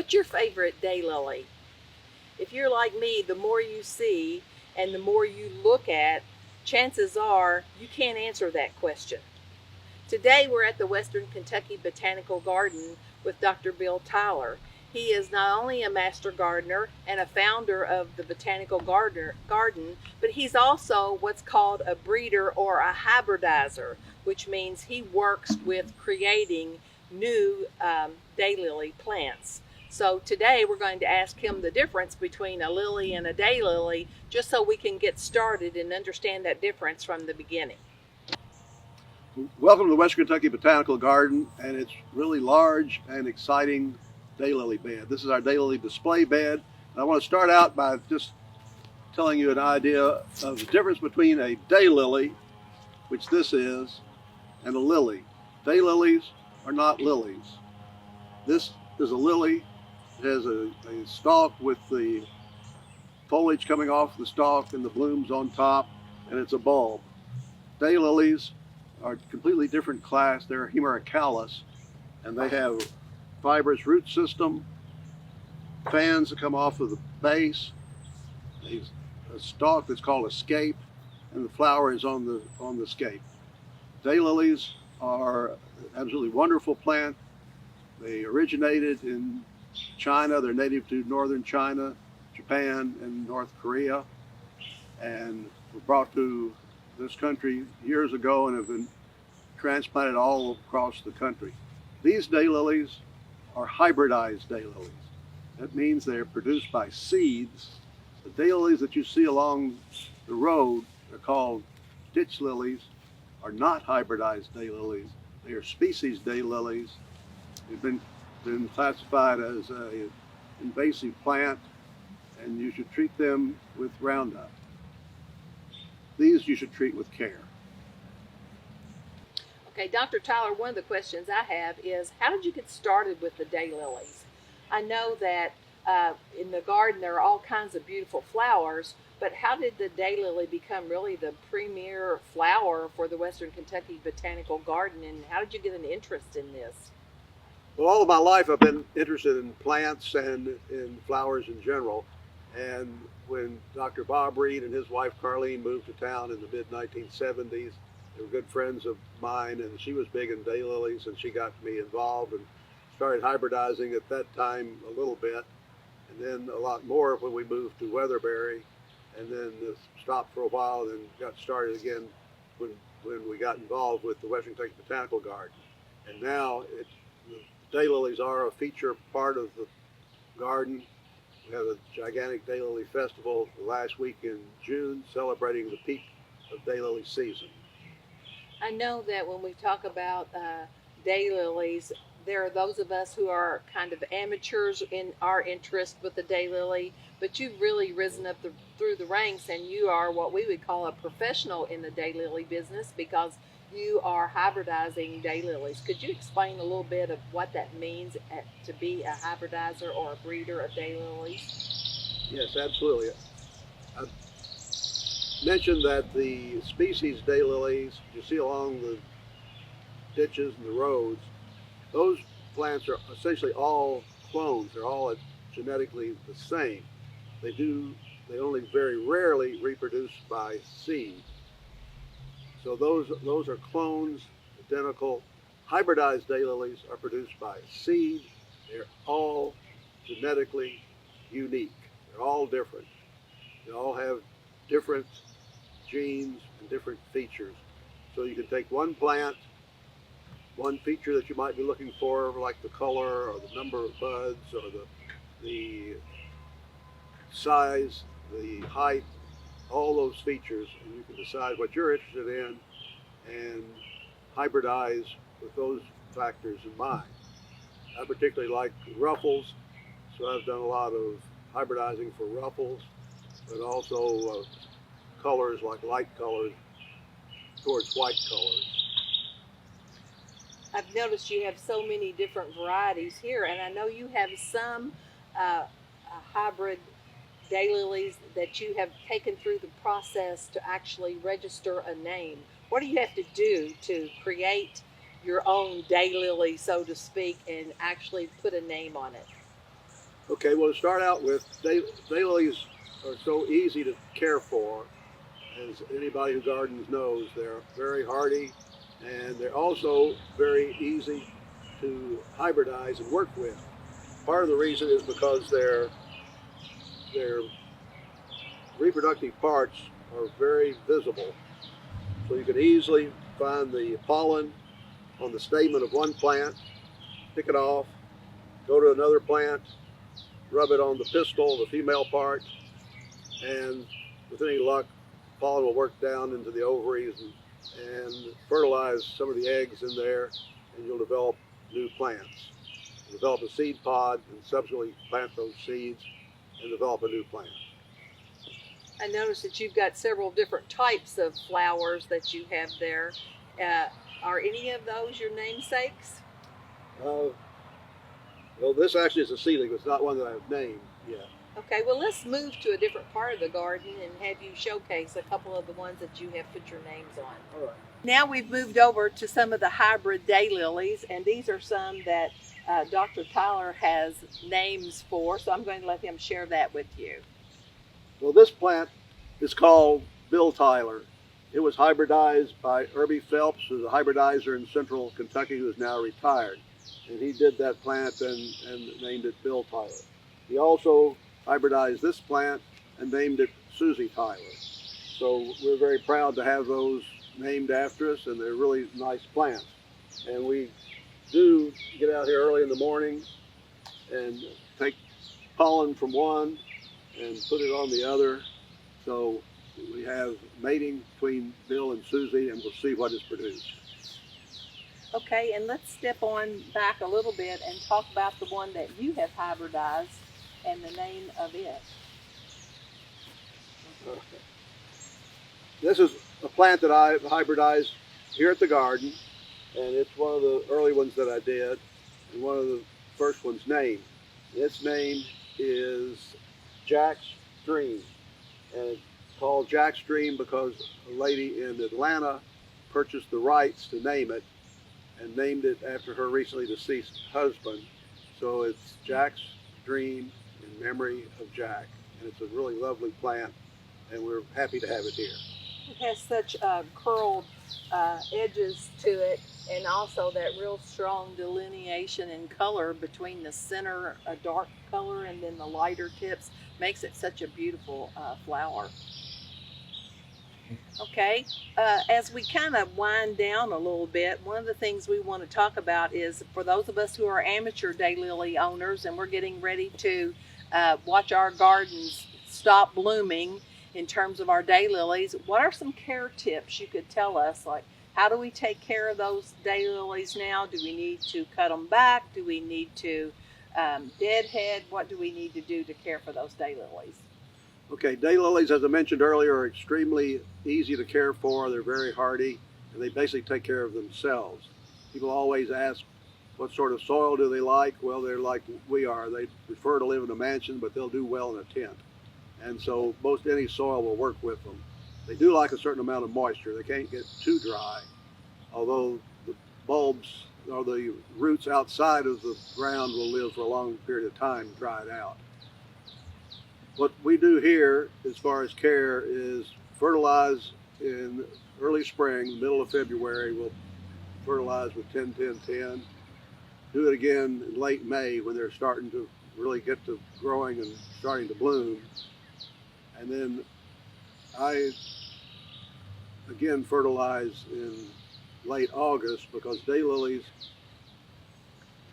What's your favorite daylily? If you're like me, the more you see and the more you look at, chances are you can't answer that question. Today we're at the Western Kentucky Botanical Garden with Dr. Bill Tyler. He is not only a master gardener and a founder of the Garden, but he's also what's called a breeder or a hybridizer, which means he works with creating new daylily plants. So today we're going to ask him the difference between a lily and a daylily, just so we can get started and understand that difference from the beginning. Welcome to the Western Kentucky Botanical Garden, and its really large and exciting daylily bed. This is our daylily display bed. And I want to start out by just telling you an idea of the difference between a daylily, which this is, and a lily. Daylilies are not lilies. This is a lily. It has a stalk with the foliage coming off the stalk and the blooms on top, and it's a bulb. Daylilies are a completely different class. They're Hemerocallis, and they have fibrous root system, fans that come off of the base, a stalk that's called a scape, and the flower is on the scape. Daylilies are an absolutely wonderful plant. They originated in China. They're native to northern China, Japan, and North Korea, and were brought to this country years ago and have been transplanted all across the country. These daylilies are hybridized daylilies. That means they're produced by seeds. The daylilies that you see along the road are called ditch lilies, are not hybridized daylilies. They are species daylilies. They've been classified as an invasive plant, and you should treat them with Roundup. These you should treat with care. Okay, Dr. Tyler, one of the questions I have is, how did you get started with the daylilies? I know that in the garden there are all kinds of beautiful flowers, but how did the daylily become really the premier flower for the Western Kentucky Botanical Garden, and how did you get an interest in this? Well, all of my life I've been interested in plants and in flowers in general. And when Dr. Bob Reed and his wife Carlene moved to town in the mid-1970s, they were good friends of mine, and she was big in daylilies, and she got me involved and started hybridizing at that time a little bit, and then a lot more when we moved to Weatherbury, and then stopped for a while and then got started again when we got involved with the Western Kentucky Botanical Garden. And now the daylilies are a feature part of the garden. We have a gigantic daylily festival the last week in June, celebrating the peak of daylily season. I know that when we talk about daylilies, there are those of us who are kind of amateurs in our interest with the daylily, but you've really risen up through the ranks, and you are what we would call a professional in the daylily business because you are hybridizing daylilies. Could you explain a little bit of what that means to be a hybridizer or a breeder of daylilies? Yes, absolutely. I mentioned that the species daylilies you see along the ditches and the roads, those plants are essentially all clones. They're all genetically the same. They only very rarely reproduce by seed. So those are clones, identical. Hybridized daylilies are produced by seed. They're all genetically unique. They're all different. They all have different genes and different features. So you can take one plant, one feature that you might be looking for, like the color or the number of buds or the size, the height, all those features, and you can decide what you're interested in and hybridize with those factors in mind. I particularly like ruffles, so I've done a lot of hybridizing for ruffles, but also colors like light colors towards white colors. I've noticed you have so many different varieties here, and I know you have some hybrid daylilies that you have taken through the process to actually register a name. What do you have to do to create your own daylily, so to speak, and actually put a name on it? Okay, well, to start out with, daylilies are so easy to care for. As anybody who gardens knows, they're very hardy, and they're also very easy to hybridize and work with. Part of the reason is because their reproductive parts are very visible. So you can easily find the pollen on the stamen of one plant, pick it off, go to another plant, rub it on the pistil, the female part, and with any luck, pollen will work down into the ovaries and fertilize some of the eggs in there, and you'll develop new plants. You'll develop a seed pod and subsequently plant those seeds and develop a new plant. I noticed that you've got several different types of flowers that you have there. Are any of those your namesakes? Uh, well, this actually is a seedling. It's not one that I've named yet. Okay, well, let's move to a different part of the garden and have you showcase a couple of the ones that you have put your names on. All right. Now we've moved over to some of the hybrid daylilies, and these are some that Dr. Tyler has names for, so I'm going to let him share that with you. Well, this plant is called Bill Tyler. It was hybridized by Irby Phelps, who's a hybridizer in central Kentucky who is now retired. And he did that plant and named it Bill Tyler. He also hybridized this plant and named it Susie Tyler. So we're very proud to have those named after us, and they're really nice plants. And we do get out here early in the morning and take pollen from one and put it on the other. So we have mating between Bill and Susie, and we'll see what is produced. Okay, and let's step on back a little bit and talk about the one that you have hybridized and the name of it. This is a plant that I hybridized here at the garden, and it's one of the early ones that I did, and one of the first ones named. Its name is Jack's Dream, and it's called Jack's Dream because a lady in Atlanta purchased the rights to name it and named it after her recently deceased husband. So it's Jack's Dream in memory of Jack, and it's a really lovely plant, and we're happy to have it here. It has such curled edges to it, and also that real strong delineation in color between the center, a dark color, and then the lighter tips. Makes it such a beautiful flower. Okay, as we kind of wind down a little bit, one of the things we want to talk about is for those of us who are amateur daylily owners and we're getting ready to watch our gardens stop blooming in terms of our daylilies, what are some care tips you could tell us? Like, how do we take care of those daylilies now? Do we need to cut them back? Do we need to deadhead? What do we need to do to care for those daylilies? Okay, daylilies, as I mentioned earlier, are extremely easy to care for. They're very hardy, and they basically take care of themselves. People always ask, what sort of soil do they like? Well, they're like we are. They prefer to live in a mansion, but they'll do well in a tent. And so most any soil will work with them. They do like a certain amount of moisture. They can't get too dry, although the bulbs or the roots outside of the ground will live for a long period of time dried out. What we do here as far as care is fertilize in early spring, middle of February. We'll fertilize with 10-10-10. Do it again in late May when they're starting to really get to growing and starting to bloom. And then I again fertilize in late August because daylilies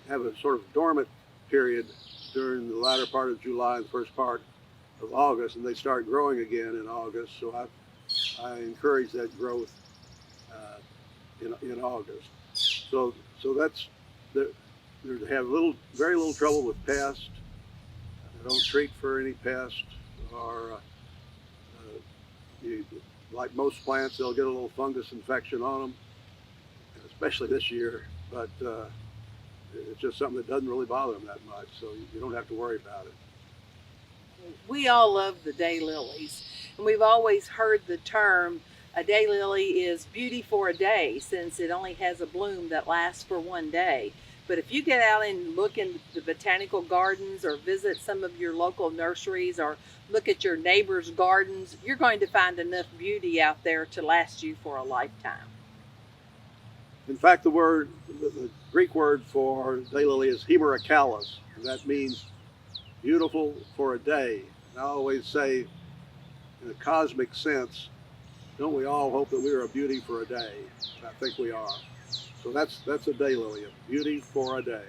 have a sort of dormant period during the latter part of July and the first part of August, and they start growing again in August. So I encourage that growth in August. So that's they have very little trouble with pests. They don't treat for any pest, or like most plants, they'll get a little fungus infection on them, especially this year. But it's just something that doesn't really bother them that much, so you don't have to worry about it. We all love the daylilies, and we've always heard the term a daylily is beauty for a day, since it only has a bloom that lasts for one day. But if you get out and look in the botanical gardens or visit some of your local nurseries or look at your neighbor's gardens, you're going to find enough beauty out there to last you for a lifetime. In fact, the Greek word for daylily is hemerocallis, and that means beautiful for a day. And I always say, in a cosmic sense, don't we all hope that we are a beauty for a day? I think we are. So that's a daylily, a beauty for a day.